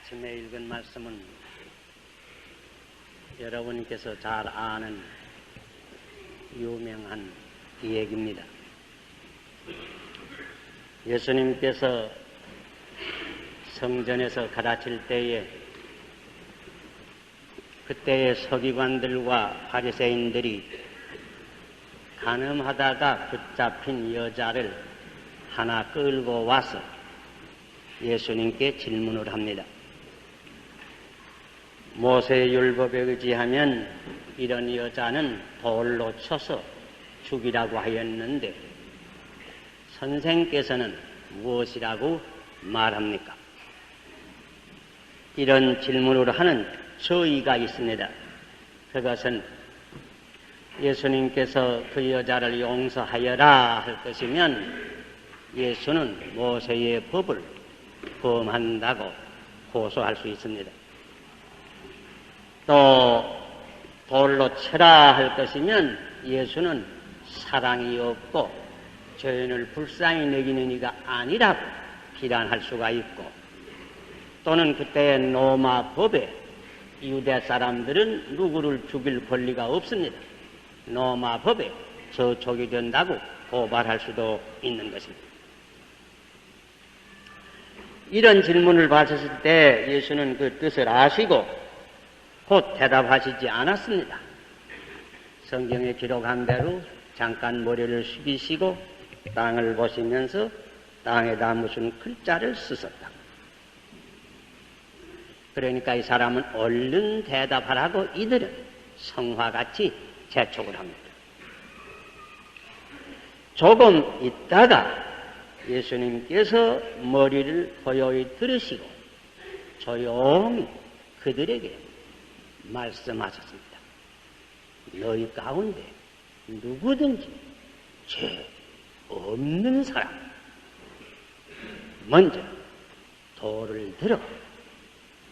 아침에 읽은 말씀은 여러분께서 잘 아는 유명한 얘기입니다. 예수님께서 성전에서 가르칠 때에 그때의 서기관들과 바리새인들이 간음하다가 붙잡힌 여자를 하나 끌고 와서 예수님께 질문을 합니다. 모세의 율법에 의지하면 이런 여자는 돌로 쳐서 죽이라고 하였는데 선생께서는 무엇이라고 말합니까? 이런 질문을 하는 저의가 있습니다. 그것은 예수님께서 그 여자를 용서하여라 할 것이면 예수는 모세의 법을 범한다고 고소할 수 있습니다. 또 돌로 쳐라 할 것이면 예수는 사랑이 없고 죄인을 불쌍히 여기는 이가 아니라고 비난할 수가 있고, 또는 그때의 로마 법에 유대 사람들은 누구를 죽일 권리가 없습니다. 로마 법에 저촉이 된다고 고발할 수도 있는 것입니다. 이런 질문을 받으실 때 예수는 그 뜻을 아시고 곧 대답하시지 않았습니다. 성경에 기록한 대로 잠깐 머리를 숙이시고 땅을 보시면서 땅에다 무슨 글자를 쓰셨다. 그러니까 이 사람은 얼른 대답하라고 이들은 성화같이 재촉을 합니다. 조금 있다가 예수님께서 머리를 고요히 들으시고 조용히 그들에게 말씀하셨습니다. 너희 가운데 누구든지 죄 없는 사람 먼저 돌을 들어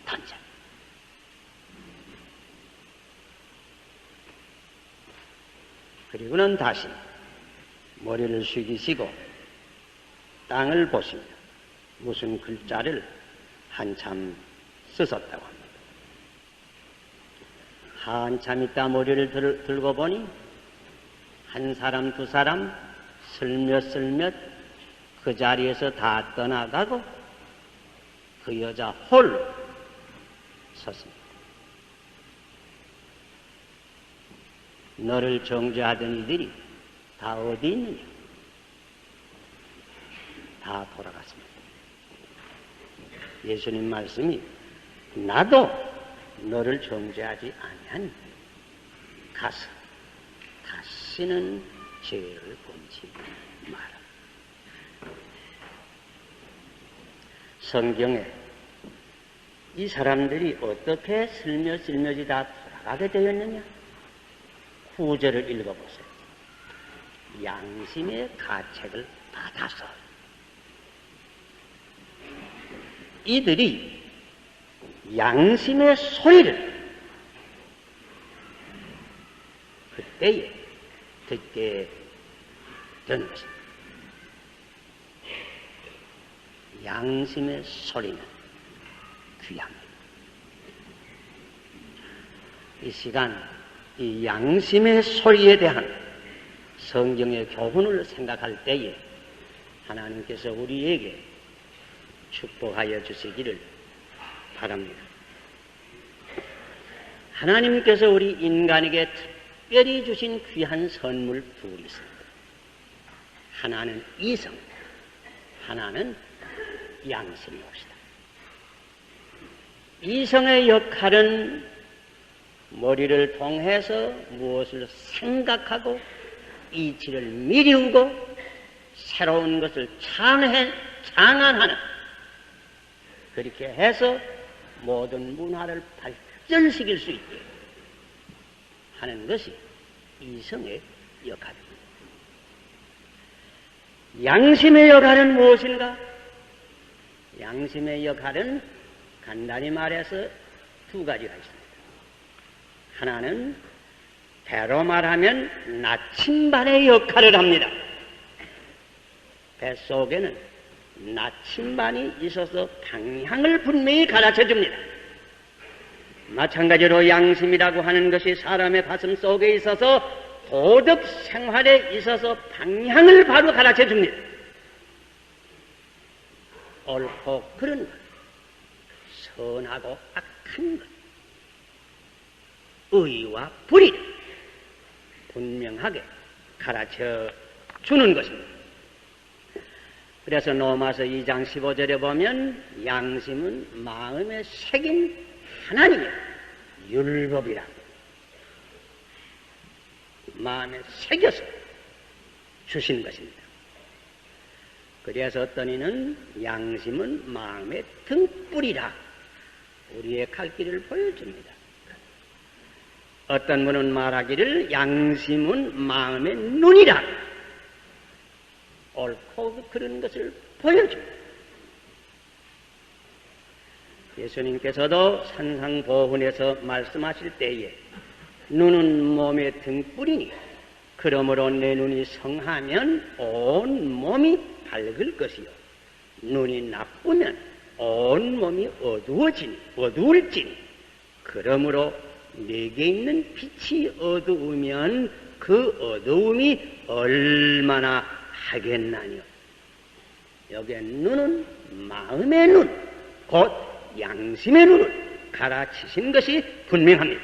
던져. 그리고는 다시 머리를 숙이시고 땅을 보시며 무슨 글자를 한참 쓰셨다고 합니다. 한참 있다 머리를 들고 보니 한 사람 두 사람 슬며슬며 그 자리에서 다 떠나가고 그 여자 홀로 섰습니다. 너를 정죄하던 이들이 다 어디 있느냐? 다 돌아갔습니다. 예수님 말씀이 나도 너를 정죄하지 아니하니 가서 다시는 죄를 범치 마라. 성경에 이 사람들이 어떻게 슬며슬며지 다 돌아가게 되었느냐? 구절을 읽어보세요. 양심의 가책을 받아서 이들이 양심의 소리를 그때에 듣게 된 것입니다. 양심의 소리는 귀합니다. 이 시간 이 양심의 소리에 대한 성경의 교훈을 생각할 때에 하나님께서 우리에게 축복하여 주시기를 바랍니다. 하나님께서 우리 인간에게 특별히 주신 귀한 선물 둘이 있습니다. 하나는 이성, 하나는 양심이 옵시다. 이성의 역할은 머리를 통해서 무엇을 생각하고 이치를 미루고 새로운 것을 창안하는, 그렇게 해서 모든 문화를 발전시킬 수 있게 하는 것이 이성의 역할입니다. 양심의 역할은 무엇인가? 양심의 역할은 간단히 말해서 두 가지가 있습니다. 하나는 배로 말하면 나침반의 역할을 합니다. 뱃속에는 나침반이 있어서 방향을 분명히 가르쳐 줍니다. 마찬가지로 양심이라고 하는 것이 사람의 가슴 속에 있어서 도덕 생활에 있어서 방향을 바로 가르쳐 줍니다. 옳고 그른 것, 선하고 악한 것, 의와 불의를 분명하게 가르쳐 주는 것입니다. 그래서 로마서 2장 15절에 보면 양심은 마음에 새긴 하나님의 율법이라 마음에 새겨서 주신 것입니다. 그래서 어떤 이는 양심은 마음의 등불이라 우리의 갈 길을 보여줍니다. 어떤 분은 말하기를 양심은 마음의 눈이라 옳고 그런 것을 보여줍니다. 예수님께서도 산상보훈에서 말씀하실 때에 눈은 몸의 등불이니 그러므로 내 눈이 성하면 온 몸이 밝을 것이요 눈이 나쁘면 온 몸이 어두울지니 그러므로 내게 있는 빛이 어두우면 그 어두움이 얼마나 하겠나니요. 여기에 눈은 마음의 눈, 곧 양심의 눈을 가르치신 것이 분명합니다.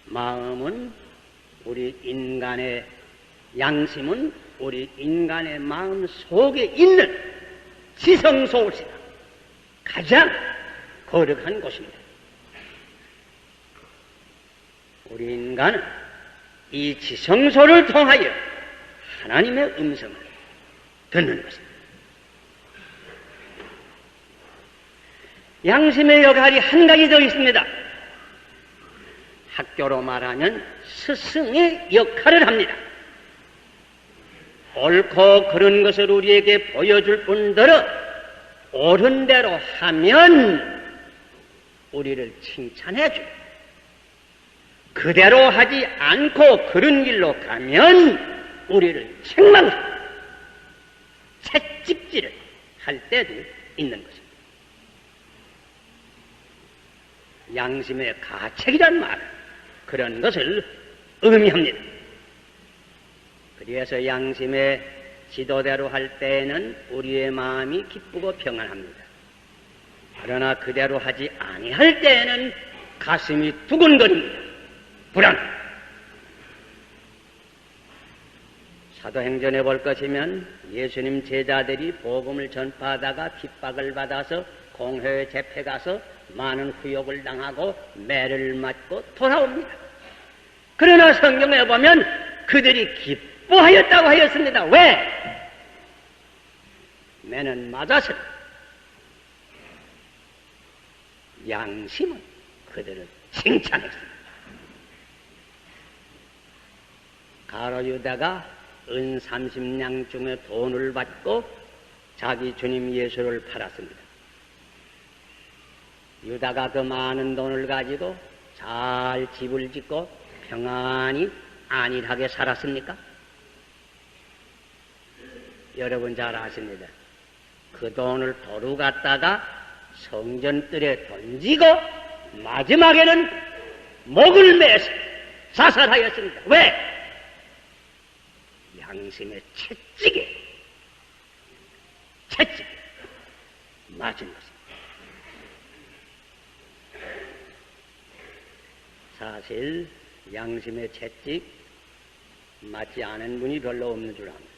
마음은 우리 인간의 양심은 우리 인간의 마음 속에 있는 지성소시다. 가장 거룩한 곳입니다. 우리 인간은 이 지성소를 통하여 하나님의 음성을 듣는 것입니다. 양심의 역할이 한 가지 더 있습니다. 학교로 말하면 스승의 역할을 합니다. 옳고 그런 것을 우리에게 보여줄 뿐더러 옳은 대로 하면 우리를 칭찬해 주고 그대로 하지 않고 그런 길로 가면 우리를 책망하고 채찍질을 할 때도 있는 것입니다. 양심의 가책이란 말은 그런 것을 의미합니다. 그래서 양심의 지도대로 할 때에는 우리의 마음이 기쁘고 평안합니다. 그러나 그대로 하지 아니할 때에는 가슴이 두근거립니다. 불안합니다. 사도행전에 볼 것이면 예수님 제자들이 복음을 전파하다가 핍박을 받아서 공회에 잡혀가서 많은 후욕을 당하고 매를 맞고 돌아옵니다. 그러나 성경에 보면 그들이 기뻐하였다고 하였습니다. 왜? 매는 맞아서 양심은 그들을 칭찬했습니다. 가로 유다가 은 30냥 중에 돈을 받고 자기 주님 예수를 팔았습니다. 유다가 그 많은 돈을 가지고 잘 집을 짓고 평안히 안일하게 살았습니까? 여러분 잘 아십니다. 그 돈을 도로 갖다가 성전뜰에 던지고 마지막에는 목을 매서 자살하였습니다. 왜? 양심의 채찍에 맞은 것입니다. 사실 양심의 채찍 맞지 않은 분이 별로 없는 줄 압니다.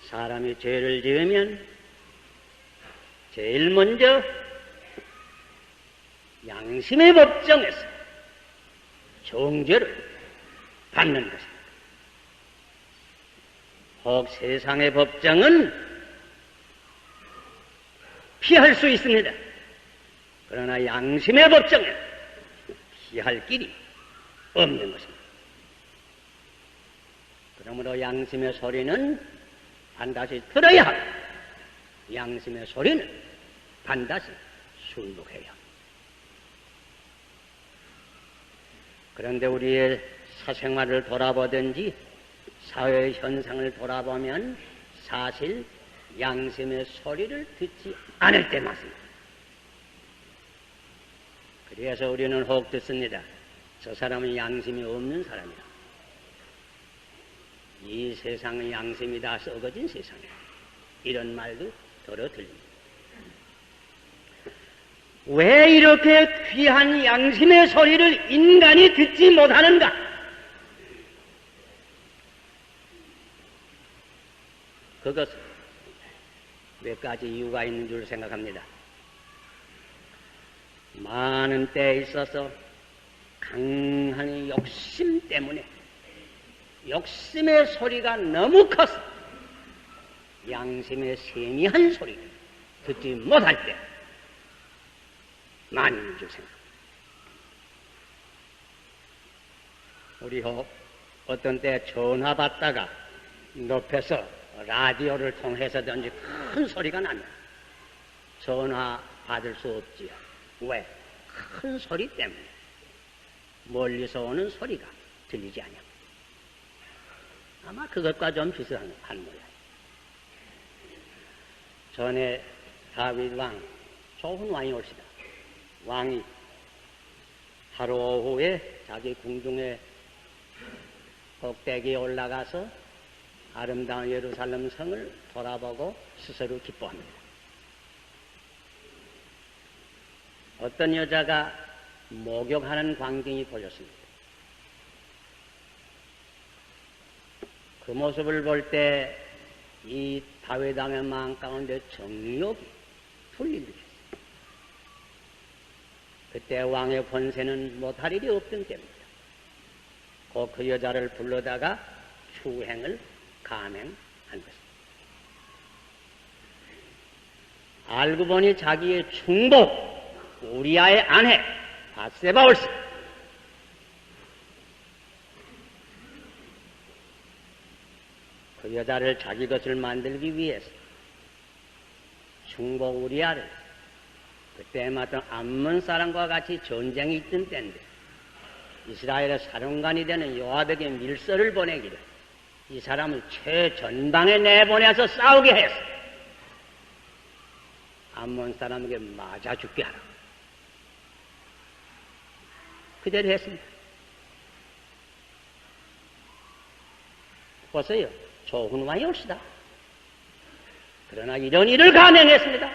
사람이 죄를 지으면 제일 먼저 양심의 법정에서 정죄를 받는 것입니다. 혹 세상의 법정은 피할 수 있습니다. 그러나 양심의 법정에 피할 길이 없는 것입니다. 그러므로 양심의 소리는 반드시 들어야 하고 양심의 소리는 반드시 순복해야 합니다. 그런데 우리의 사생활을 돌아보든지 사회 현상을 돌아보면 사실 양심의 소리를 듣지 않을 때 맞습니다. 그래서 우리는 혹 듣습니다. 저 사람은 양심이 없는 사람이다. 이 세상의 양심이 다 썩어진 세상이다. 이런 말도 들어 들립니다. 왜 이렇게 귀한 양심의 소리를 인간이 듣지 못하는가? 그것은 몇 가지 이유가 있는 줄 생각합니다. 많은 때에 있어서 강한 욕심 때문에 욕심의 소리가 너무 커서 양심의 세미한 소리를 듣지 못할 때 많이 있는 줄 생각합니다. 우리 어떤 때 전화 받다가 높여서 라디오를 통해서든지 큰 소리가 나면 전화 받을 수 없지요. 왜? 큰 소리 때문에 멀리서 오는 소리가 들리지 않냐. 아마 그것과 좀 비슷한 모양. 전에 다윗 왕, 좋은 왕이 올시다. 왕이 하루 오후에 자기 궁중에 꼭대기에 올라가서 아름다운 예루살렘 성을 돌아보고 스스로 기뻐합니다. 어떤 여자가 목욕하는 광경이 보였습니다. 그 모습을 볼 때 이 다윗 왕의 마음 가운데 정욕이 풀리는 것입니다. 그때 왕의 권세는 못할 일이 없던 때입니다. 곧 그 여자를 불러다가 추행을 감행한 것입니다. 알고 보니 자기의 충복, 우리아의 아내 바세바올스. 그 여자를 자기 것을 만들기 위해서 충복 우리아를 그때 마땅 암몬 사람과 같이 전쟁이 있던 때인데 이스라엘의 사령관이 되는 요압에게 밀서를 보내기를 이 사람을 최전방에 내보내서 싸우게 해서 암몬 사람에게 맞아 죽게 하라. 그대로 했습니다. 보세요. 좋은 왕이 올시다. 그러나 이런 일을 감행했습니다.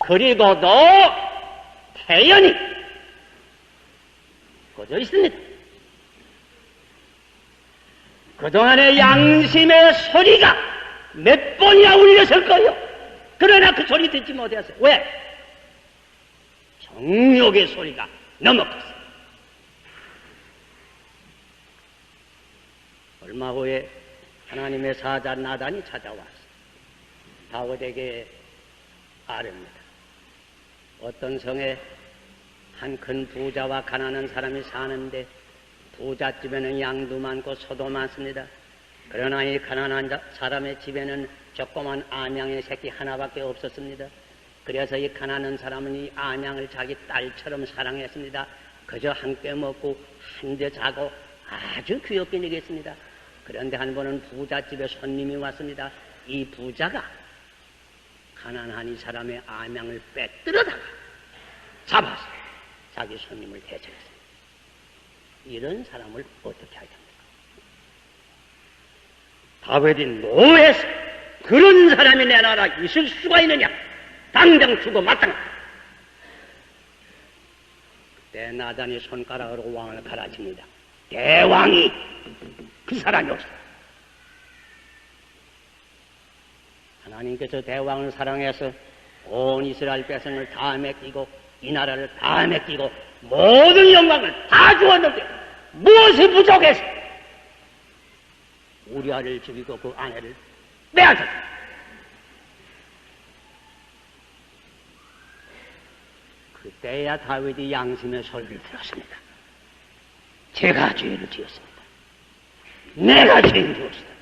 그리고도 태연히 꺼져 있습니다. 그동안의 양심의 소리가 몇 번이나 울렸을 거요. 그러나 그 소리 듣지 못했어요. 왜? 정욕의 소리가 너무 컸어요. 얼마 후에 하나님의 사자 나단이 찾아왔어요. 다윗에게 아뢰입니다. 어떤 성에 한 큰 부자와 가난한 사람이 사는데 부잣집에는 양도 많고 소도 많습니다. 그러나 이 가난한 사람의 집에는 조그만 안양의 새끼 하나밖에 없었습니다. 그래서 이 가난한 사람은 이 안양을 자기 딸처럼 사랑했습니다. 그저 함께 먹고 한데 자고 아주 귀엽게 여겼습니다. 그런데 한 번은 부잣집에 손님이 왔습니다. 이 부자가 가난한 이 사람의 안양을 빼뜨려다가 잡아서 자기 손님을 대접했습니다. 이런 사람을 어떻게 해야 됩니까? 다윗이 노해서 그런 사람이 내 나라 있을 수가 있느냐? 당장 죽어 마땅하다. 그때 나단이 손가락으로 왕을 갈아칩니다. 대왕이 그 사람이 없어. 하나님께서 대왕을 사랑해서 온 이스라엘 백성을 다 맡기고 이 나라를 다 맡기고 모든 영광을 다 주었는데 무엇이 부족해서 우리아를 죽이고 그 아내를 빼앗았다. 그때야 다윗이 양심의 소리를 들었습니다. 제가 죄를 지었습니다. 내가 죄를 지었습니다.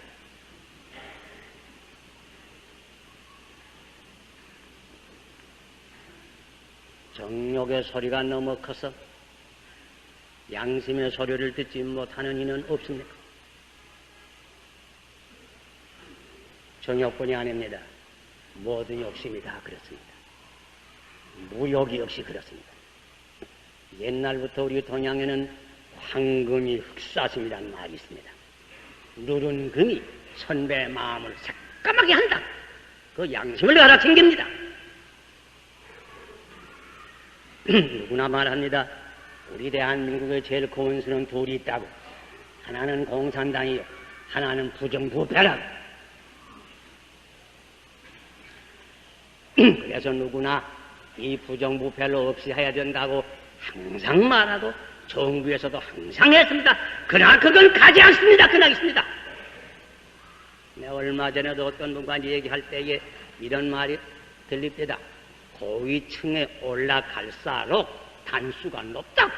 정욕의 소리가 너무 커서 양심의 소리를 듣지 못하는 이는 없습니까? 정욕뿐이 아닙니다. 모든 욕심이 다 그렇습니다. 무욕이 역시 그렇습니다. 옛날부터 우리 동양에는 황금이 흑사슴이라는 말이 있습니다. 누른 금이 선배의 마음을 새까맣게 한다. 그 양심을 가르칩니다. 누구나 말합니다. 우리 대한민국의 제일 고운 수는 둘이 있다고. 하나는 공산당이요, 하나는 부정부패라고. 그래서 누구나 이 부정부패를 없이 해야 된다고 항상 말하고 정부에서도 항상 했습니다. 그러나 그건 가지 않습니다. 그나겠습니다. 내가 얼마 전에도 어떤 분과 얘기할 때에 이런 말이 들립니다. 고위층에 올라갈수록 단수가 높다.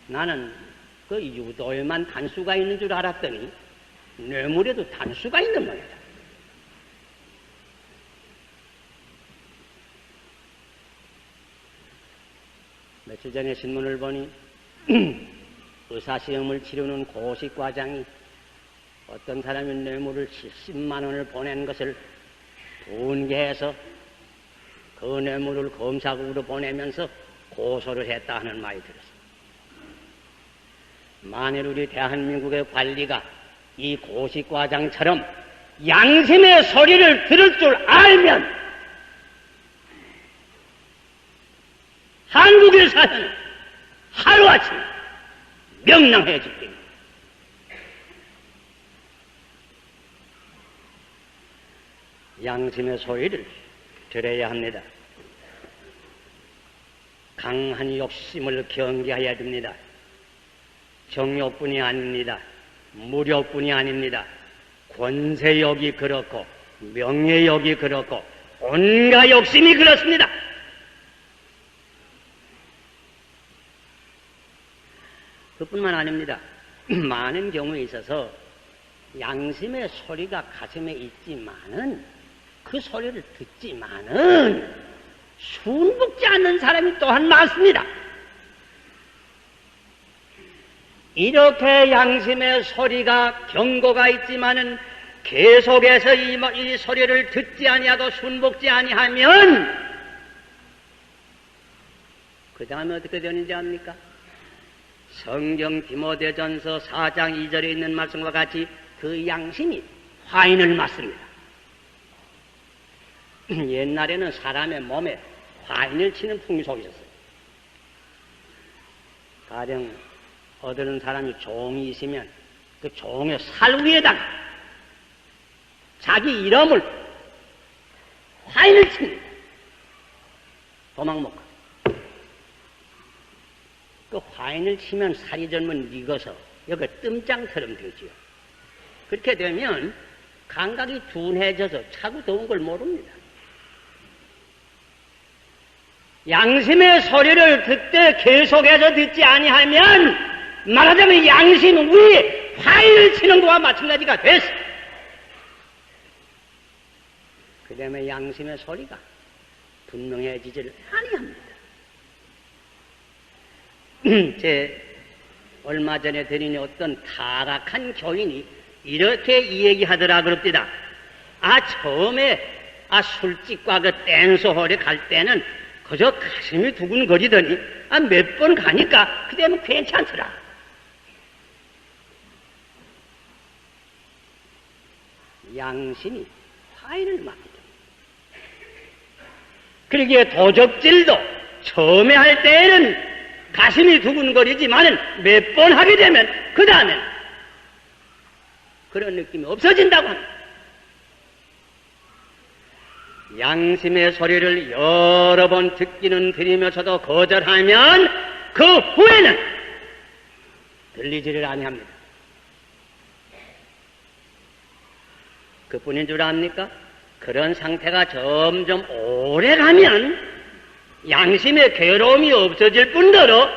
나는 그 유도에만 단수가 있는 줄 알았더니 뇌물에도 단수가 있는 모양이다. 며칠 전에 신문을 보니 의사시험을 치르는 고시과장이 어떤 사람이 뇌물을 70만 원을 보낸 것을 분개해서 그 뇌물을 검사국으로 보내면서 고소를 했다 하는 말이 들었습니다. 만일 우리 대한민국의 관리가 이 고시과장처럼 양심의 소리를 들을 줄 알면 한국의 사회는 하루아침에 명랑해질 겁니다. 양심의 소리를 들어야 합니다. 강한 욕심을 경계해야 됩니다. 정욕뿐이 아닙니다. 무력뿐이 아닙니다. 권세욕이 그렇고 명예욕이 그렇고 온갖 욕심이 그렇습니다. 그뿐만 아닙니다. 많은 경우에 있어서 양심의 소리가 가슴에 있지만은 그 소리를 듣지만은 순복지 않는 사람이 또한 많습니다. 이렇게 양심의 소리가 경고가 있지만은 계속해서 이 소리를 듣지 아니하고 순복지 아니하면 그 다음에 어떻게 되는지 압니까? 성경 디모데전서 4장 2절에 있는 말씀과 같이 그 양심이 화인을 맞습니다. 옛날에는 사람의 몸에 화인을 치는 풍속이 있었어요. 가령 어떤 사람이 종이 있으면 그 종의 살 위에다가 자기 이름을 화인을 칩니다. 도망 못 가. 그 화인을 치면 살이 젊은 익어서 여기 뜸장처럼 되지요. 그렇게 되면 감각이 둔해져서 차고 더운 걸 모릅니다. 양심의 소리를 듣되 계속해서 듣지 아니하면 말하자면 양심 위에 화인을 치는 것과 마찬가지가 됐어. 그 다음에 양심의 소리가 분명해지지를 아니합니다. 제 얼마 전에 들은 어떤 타락한 교인이 이렇게 이야기하더라 그럽니다. 처음에 술집과 그 댄스홀에 갈 때는 그저 가슴이 두근거리더니 몇 번 가니까 그때는 괜찮더라. 양심이 화인을 맞거든. 그러기에 도적질도 처음에 할 때에는 가슴이 두근거리지만은 몇 번 하게 되면 그 다음엔 그런 느낌이 없어진다고 합니다. 양심의 소리를 여러 번 듣기는 들으면서도 거절하면 그 후에는 들리지를 아니합니다. 그뿐인 줄 압니까? 그런 상태가 점점 오래 가면 양심의 괴로움이 없어질 뿐더러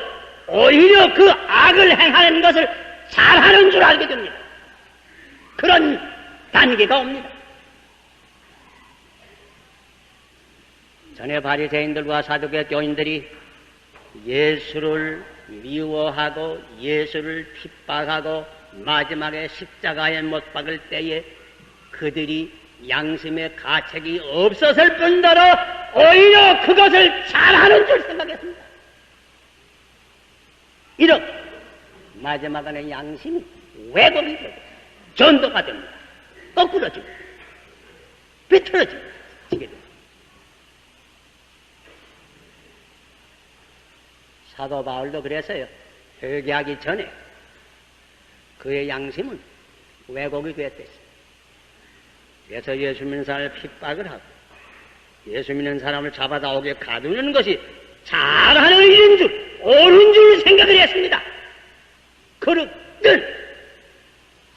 오히려 그 악을 행하는 것을 잘하는 줄 알게 됩니다. 그런 단계가 옵니다. 전에 바리새인들과 사두개 교인들이 예수를 미워하고 예수를 핍박하고 마지막에 십자가에 못 박을 때에 그들이 양심의 가책이 없었을 뿐더러 오히려 그것을 잘하는 줄 생각했습니다. 이렇게 마지막에는 양심이 왜곡이 되고 전도가 됩니다. 거꾸러지고 비틀어지게 됩니다. 사도 바울도 그랬어요. 회개하기 전에 그의 양심은 왜곡이 됐댔어요. 그래서 예수 믿는 사람을 핍박을 하고 예수 믿는 사람을 잡아다 오게 가두는 것이 잘하는 일인 줄, 옳은 줄 생각을 했습니다. 그릇된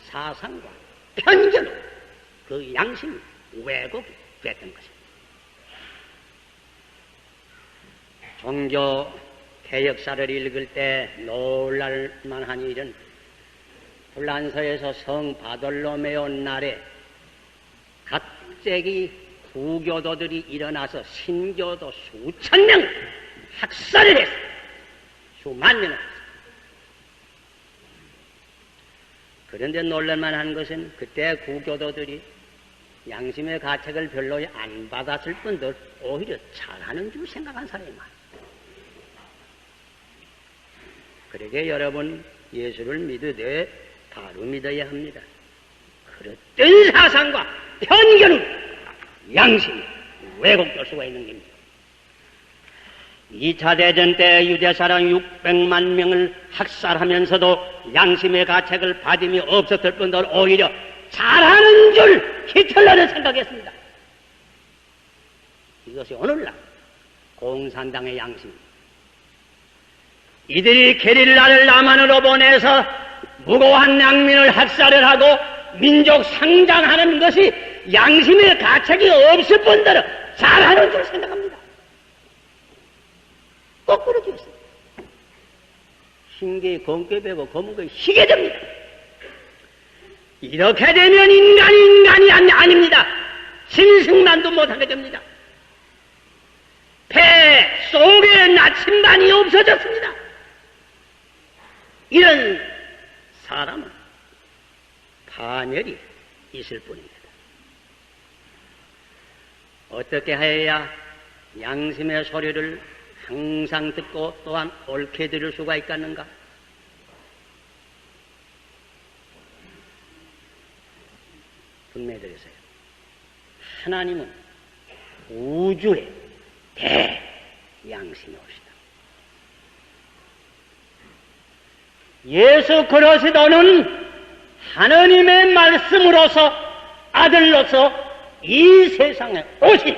사상과 편견으로 그 양심이 왜곡이 됐던 것입니다. 종교 개혁사를 읽을 때 놀랄만한 일은 불란서에서 성 바돌로메오 날에 갑자기 구교도들이 일어나서 신교도 수천 명 학살을 했어요. 수만 명을 했어요. 그런데 놀랄만한 것은 그때 구교도들이 양심의 가책을 별로 안 받았을 뿐더러 오히려 잘하는 줄 생각한 사람이 많아요. 그러게 여러분 예수를 믿으되 바로 믿어야 합니다. 그릇된 사상과 편견은 양심이 왜곡될 수가 있는 겁니다. 2차 대전 때 유대 사람 600만 명을 학살하면서도 양심의 가책을 받음이 없었을 뿐더러 오히려 잘하는 줄 히틀러는 생각했습니다. 이것이 오늘날 공산당의 양심입니다. 이들이 게릴라를 남한으로 보내서 무고한 양민을 학살을 하고 민족 상장하는 것이 양심의 가책이 없을 뿐더러 잘하는 줄 생각합니다. 거꾸로 되었습니다. 흰게 검게 배고 검은 게 희게 됩니다. 이렇게 되면 인간이 아닙니다. 짐승만도 못하게 됩니다. 배 속에 나침반이 없어졌습니다. 이런 사람은 파멸이 있을 뿐입니다. 어떻게 해야 양심의 소리를 항상 듣고 또한 옳게 들을 수가 있겠는가? 분명히 드렸어요. 하나님은 우주의 대양심이옵시다. 예수 그리스도는 하나님의 말씀으로서 아들로서 이 세상에 오신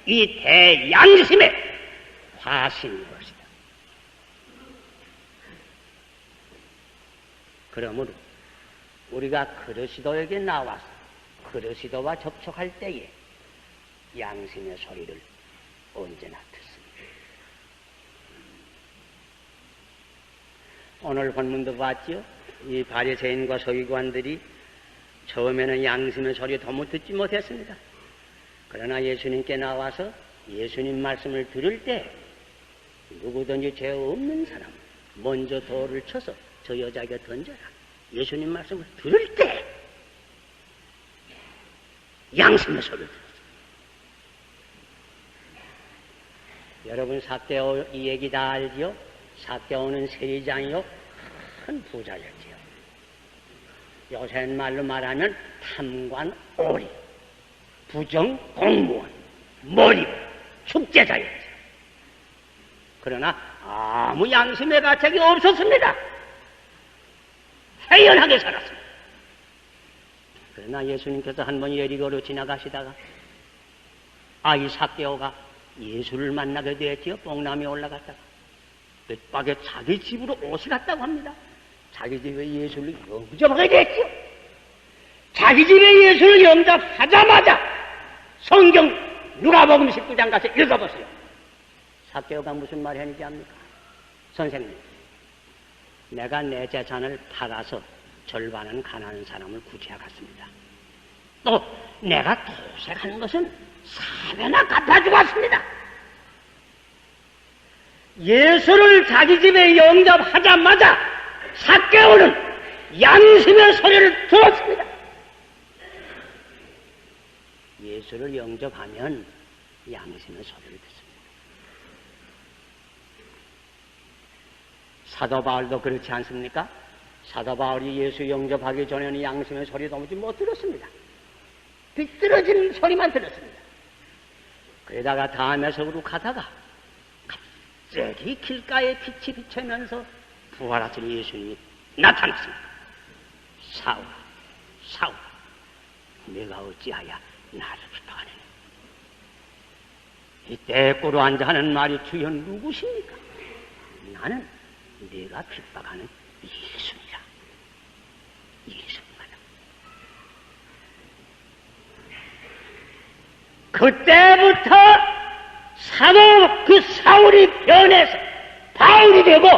이 대양심의 화신인 것이다. 그러므로 우리가 그리스도에게 나와서 그리스도와 접촉할 때에 양심의 소리를 언제나 듣습니다. 오늘 본문도 봤죠? 이 바리새인과 서기관들이 처음에는 양심의 소리 도무 듣지 못했습니다. 그러나 예수님께 나와서 예수님 말씀을 들을 때 누구든지 죄 없는 사람 먼저 돌을 쳐서 저 여자에게 던져라. 예수님 말씀을 들을 때 양심의 소리를 들었습니다. 여러분 삭개오 이 얘기 다 알지요? 삭개오는 세리장이요 큰 부자였지요. 요새 말로 말하면 탐관 오리, 부정 공무원, 머리 축제자였죠. 그러나 아무 양심의 가책이 없었습니다. 해연하게 살았습니다. 그러나 예수님께서 한 번 예리고로 지나가시다가 이 삭개오가 예수를 만나게 되었지요. 뽕나무에 올라갔다가 뜻밖에 자기 집으로 옷을 갔다고 합니다. 자기 집에 예수를 영접하게 됐죠. 자기 집에 예수를 영접하자마자 성경 누가복음 19장 가서 읽어보세요. 삭개오가 무슨 말 했는지 압니까? 선생님, 내가 내 재산을 팔아서 절반은 가난한 사람을 구제하겠습니다. 또 내가 도색하는 것은 4배나 갚아주었습니다. 예수를 자기 집에 영접하자마자 삭개오는 양심의 소리를 들었습니다. 예수를 영접하면 양심의 소리를 듣습니다. 사도 바울도 그렇지 않습니까? 사도 바울이 예수 영접하기 전에는 양심의 소리 도무지 못 들었습니다. 비뚤어진 소리만 들었습니다. 그러다가 다메섹으로 가다가 갑자기 길가에 빛이 비치면서 부활하신 예수님이 나타났습니다. 사울, 사울, 내가 어찌하여 나를 핍박하느냐. 이때 꼬로 앉아 하는 말이 주여 누구십니까? 나는 네가 핍박하는 예수니라. 예수입니다. 그때부터 사도 그 사울이 변해서 바울이 되고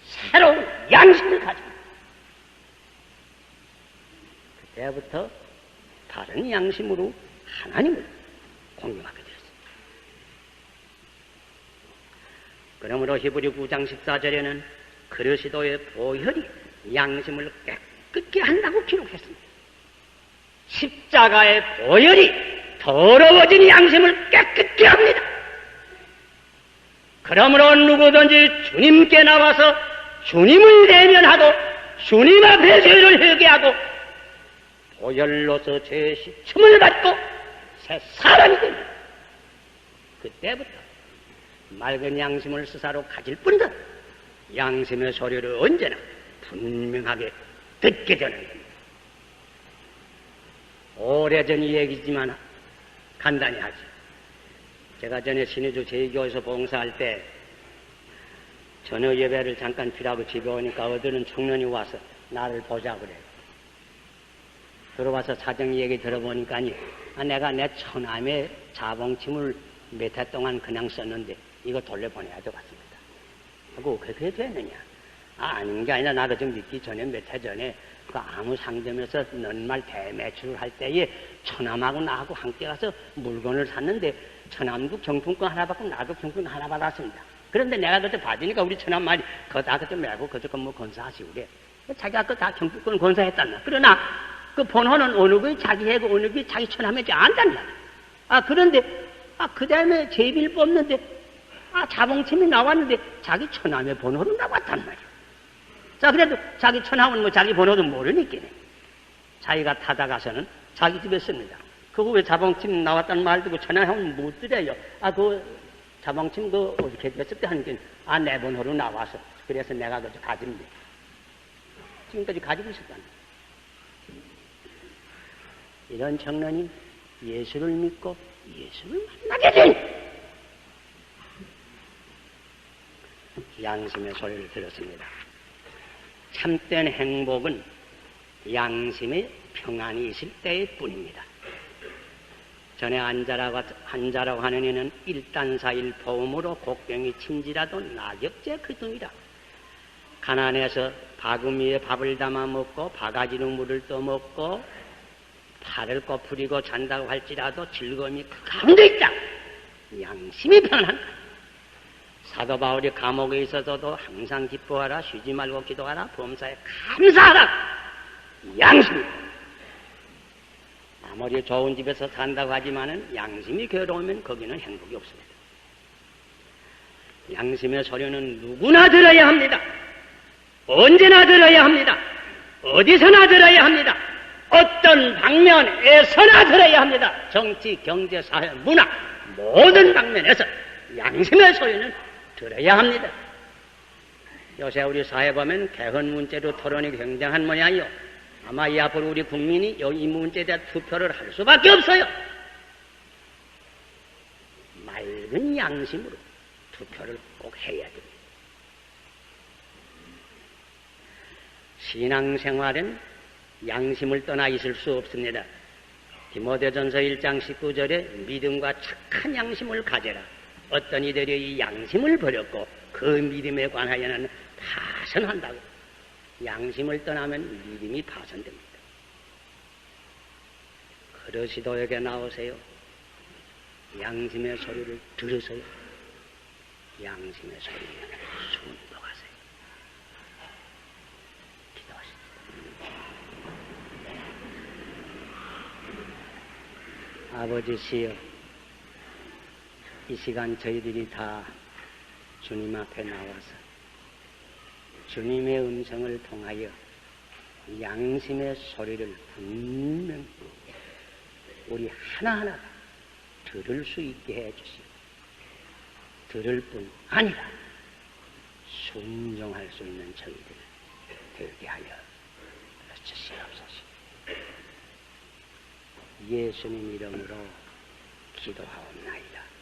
새로운 양심을 가집니다. 그때부터 다른 양심으로 하나님을 공경하게 되었습니다. 그러므로 히브리 9장 14절에는 그리스도의 보혈이 양심을 깨끗게 한다고 기록했습니다. 십자가의 보혈이 더러워진 양심을 깨끗게 합니다. 그러므로 누구든지 주님께 나와서 주님을 대면하고 주님 앞에 죄를 회개하고 보혈로서 죄의 씻음을 받고 새 사람이 됩니다. 그때부터 맑은 양심을 스스로 가질 뿐더러 양심의 소리를 언제나 분명하게 듣게 되는 겁니다. 오래전 얘기지만 간단히 하죠. 제가 전에 신의주 제2교에서 봉사할 때 저녁 예배를 잠깐 피라고 집에 오니까 어디는 청년이 와서 나를 보자 그래요. 들어와서 사정 얘기 들어보니까 내가 내 처남의 자봉침을 몇 해 동안 그냥 썼는데 이거 돌려보내야 될 것 같습니다. 하고 그렇게 됐느냐? 아닌 게 아니라 나도 좀 믿기 전에 몇 해 전에 그 아무 상점에서 넌말 대매출을 할 때에 처남하고 나하고 함께 가서 물건을 샀는데 처남도 경품권 하나 받고 나도 경품권 하나 받았습니다. 그런데 내가 그때 받으니까 우리 처남 말이 그거 다 그때 메고 그저 뭐 건사하시고 그래. 자기가 그 다 경품권 건사했단다. 그러나 그 번호는 어느 게 자기 해고 어느 게 자기 처남인지 안단다. 그런데 그 다음에 제비를 뽑는데 자봉침이 나왔는데 자기 처남의 번호로 나왔단 말이야. 자, 그래도 자기 처남은 뭐 자기 번호도 모르니까 자기가 타다가서는 자기 집에 씁니다. 그거 왜 자봉침 나왔다는 말 듣고 처남은 못 드려요. 그 자봉침 그 어떻게 됐을 때 하는 게 내 번호로 나와서 그래서 내가 그저 가집니다. 지금까지 가지고 있었단 말이야. 이런 청년이 예수를 믿고 예수를 만나게 되니 양심의 소리를 들었습니다. 참된 행복은 양심의 평안이 있을 때의 뿐입니다. 전에 한자라고 하는 이는 일단사일 보험으로 곡병이 침지라도 낙엽제 그둥이라. 가난해서 바구미에 밥을 담아 먹고 바가지로 물을 떠먹고 팔을 꼬부리고 잔다고 할지라도 즐거움이 그 가운데 있다. 양심이 편안한 거야. 사도 바울이 감옥에 있어서도 항상 기뻐하라, 쉬지 말고 기도하라, 범사에 감사하라. 양심. 아무리 좋은 집에서 산다고 하지만은 양심이 괴로우면 거기는 행복이 없습니다. 양심의 소리는 누구나 들어야 합니다. 언제나 들어야 합니다. 어디서나 들어야 합니다. 어떤 방면에서나 들어야 합니다. 정치, 경제, 사회, 문화 모든 방면에서 양심의 소리는 들어야 합니다. 요새 우리 사회 보면 개헌 문제로 토론이 굉장한 모양이요. 아마 이 앞으로 우리 국민이 이 문제에 대한 투표를 할 수밖에 없어요. 맑은 양심으로 투표를 꼭 해야 됩니다. 신앙생활은 양심을 떠나 있을 수 없습니다. 디모데전서 1장 19절에 믿음과 착한 양심을 가져라. 어떤 이들이 이 양심을 버렸고 그 믿음에 관하여는 파선한다고. 양심을 떠나면 믿음이 파선됩니다. 그리스도에게 나오세요. 양심의 소리를 들으세요. 양심의 소리에 순종하세요. 기도하십시오. 아버지시여, 이 시간 저희들이 다 주님 앞에 나와서 주님의 음성을 통하여 양심의 소리를 분명히 우리 하나하나 들을 수 있게 해주시고, 들을 뿐 아니라 순종할 수 있는 저희들 되게 하여 주시옵소서. 예수님 이름으로 기도하옵나이다.